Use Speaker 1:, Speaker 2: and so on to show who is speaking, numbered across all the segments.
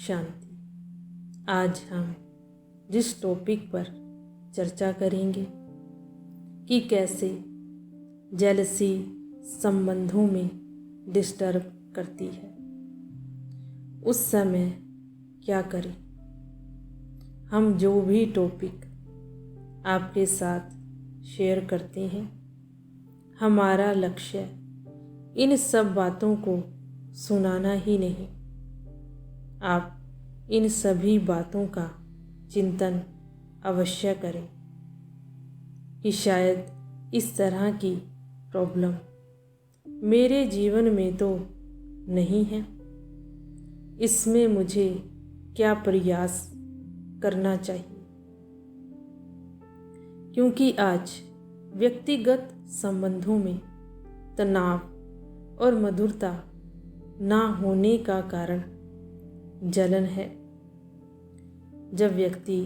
Speaker 1: शांति। आज हम जिस टॉपिक पर चर्चा करेंगे कि कैसे जेलसी संबंधों में डिस्टर्ब करती है, उस समय क्या करें। हम जो भी टॉपिक आपके साथ शेयर करते हैं, हमारा लक्ष्य इन सब बातों को सुनाना ही नहीं, आप इन सभी बातों का चिंतन अवश्य करें कि शायद इस तरह की प्रॉब्लम मेरे जीवन में तो नहीं है, इसमें मुझे क्या प्रयास करना चाहिए। क्योंकि आज व्यक्तिगत संबंधों में तनाव और मधुरता ना होने का कारण जलन है। जब व्यक्ति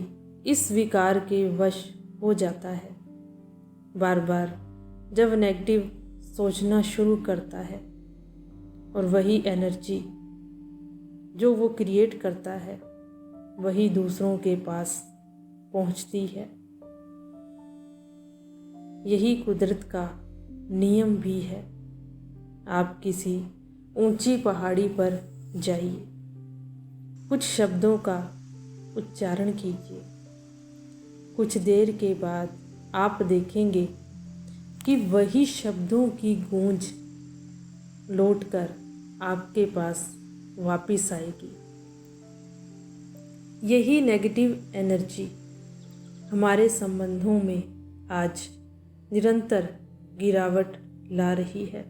Speaker 1: इस विकार के वश हो जाता है, बार बार जब नेगेटिव सोचना शुरू करता है और वही एनर्जी जो वो क्रिएट करता है वही दूसरों के पास पहुंचती है। यही कुदरत का नियम भी है। आप किसी ऊंची पहाड़ी पर जाइए, कुछ शब्दों का उच्चारण कीजिए, कुछ देर के बाद आप देखेंगे कि वही शब्दों की गूंज लौटकर आपके पास वापस आएगी। यही नेगेटिव एनर्जी हमारे संबंधों में आज निरंतर गिरावट ला रही है।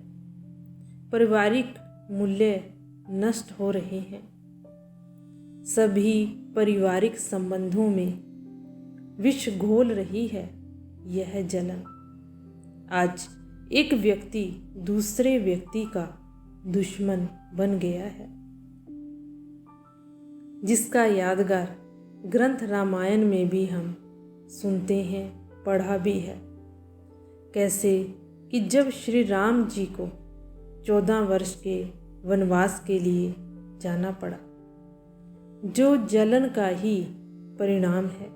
Speaker 1: पारिवारिक मूल्य नष्ट हो रहे हैं। सभी पारिवारिक संबंधों में विष घोल रही है यह जलन। आज एक व्यक्ति दूसरे व्यक्ति का दुश्मन बन गया है, जिसका यादगार ग्रंथ रामायण में भी हम सुनते हैं, पढ़ा भी है। कैसे कि जब श्री राम जी को 14 वर्ष के वनवास के लिए जाना पड़ा, जो जलन का ही परिणाम है।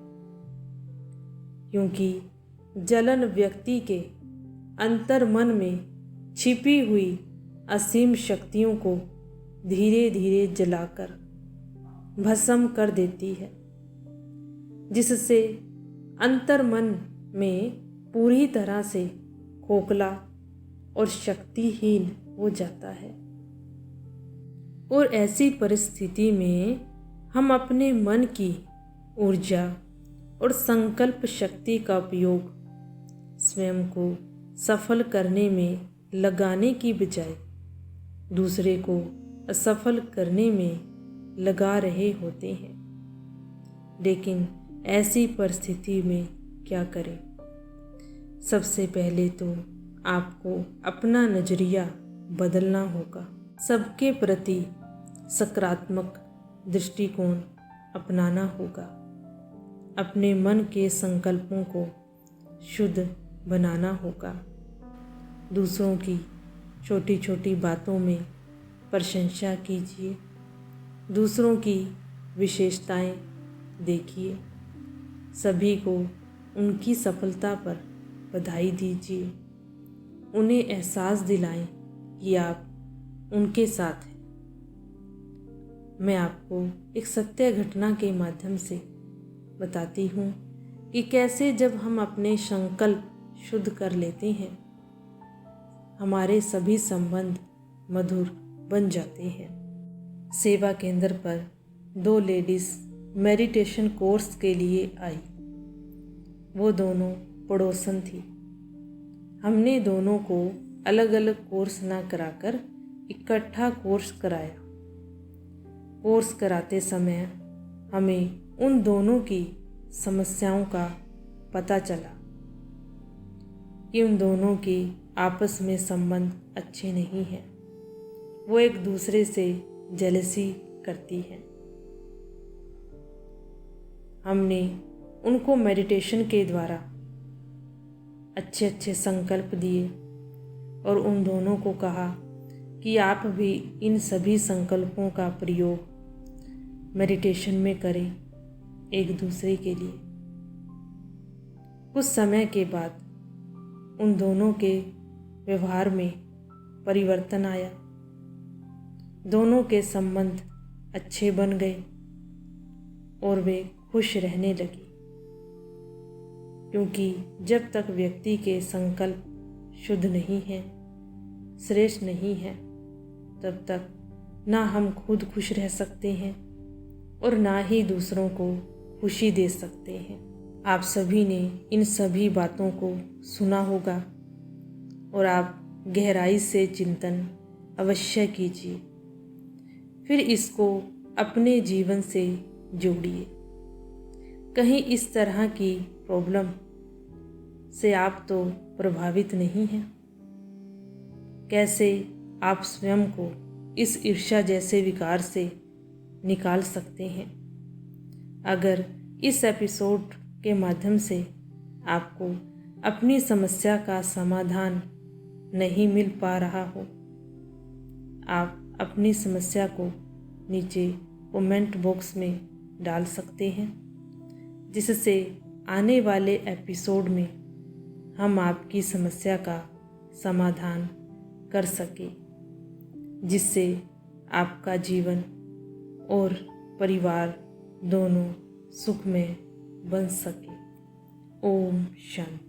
Speaker 1: क्योंकि जलन व्यक्ति के अंतर्मन में छिपी हुई असीम शक्तियों को धीरे धीरे जलाकर भस्म कर देती है, जिससे अंतर्मन में पूरी तरह से खोखला और शक्तिहीन हो जाता है। और ऐसी परिस्थिति में हम अपने मन की ऊर्जा और संकल्प शक्ति का उपयोग स्वयं को सफल करने में लगाने की बजाय दूसरे को असफल करने में लगा रहे होते हैं। लेकिन ऐसी परिस्थिति में क्या करें? सबसे पहले तो आपको अपना नज़रिया बदलना होगा। सबके प्रति सकारात्मक दृष्टिकोण अपनाना होगा। अपने मन के संकल्पों को शुद्ध बनाना होगा। दूसरों की छोटी छोटी बातों में प्रशंसा कीजिए। दूसरों की विशेषताएं देखिए। सभी को उनकी सफलता पर बधाई दीजिए। उन्हें एहसास दिलाएं कि आप उनके साथ हैं। मैं आपको एक सत्य घटना के माध्यम से बताती हूँ कि कैसे जब हम अपने संकल्प शुद्ध कर लेते हैं, हमारे सभी संबंध मधुर बन जाते हैं। सेवा केंद्र पर 2 लेडीज़ मेडिटेशन कोर्स के लिए आई। वो दोनों पड़ोसन थी। हमने दोनों को अलग अलग कोर्स ना कराकर इकट्ठा कोर्स कराया। कोर्स कराते समय हमें उन दोनों की समस्याओं का पता चला कि उन दोनों के आपस में संबंध अच्छे नहीं हैं। वो एक दूसरे से जेलसी करती हैं। हमने उनको मेडिटेशन के द्वारा अच्छे अच्छे संकल्प दिए और उन दोनों को कहा कि आप भी इन सभी संकल्पों का प्रयोग मेडिटेशन में करें एक दूसरे के लिए। कुछ समय के बाद उन दोनों के व्यवहार में परिवर्तन आया। दोनों के संबंध अच्छे बन गए और वे खुश रहने लगी, क्योंकि जब तक व्यक्ति के संकल्प शुद्ध नहीं हैं, श्रेष्ठ नहीं हैं, तब तक ना हम खुद खुश रह सकते हैं और ना ही दूसरों को खुशी दे सकते हैं। आप सभी ने इन सभी बातों को सुना होगा और आप गहराई से चिंतन अवश्य कीजिए, फिर इसको अपने जीवन से जोड़िए। कहीं इस तरह की प्रॉब्लम से आप तो प्रभावित नहीं हैं? कैसे आप स्वयं को इस ईर्ष्या जैसे विकार से निकाल सकते हैं? अगर इस एपिसोड के माध्यम से आपको अपनी समस्या का समाधान नहीं मिल पा रहा हो, आप अपनी समस्या को नीचे कमेंट बॉक्स में डाल सकते हैं, जिससे आने वाले एपिसोड में हम आपकी समस्या का समाधान कर सकें, जिससे आपका जीवन और परिवार दोनों सुखमय बन सके। ओम शांति।